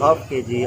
½ kg،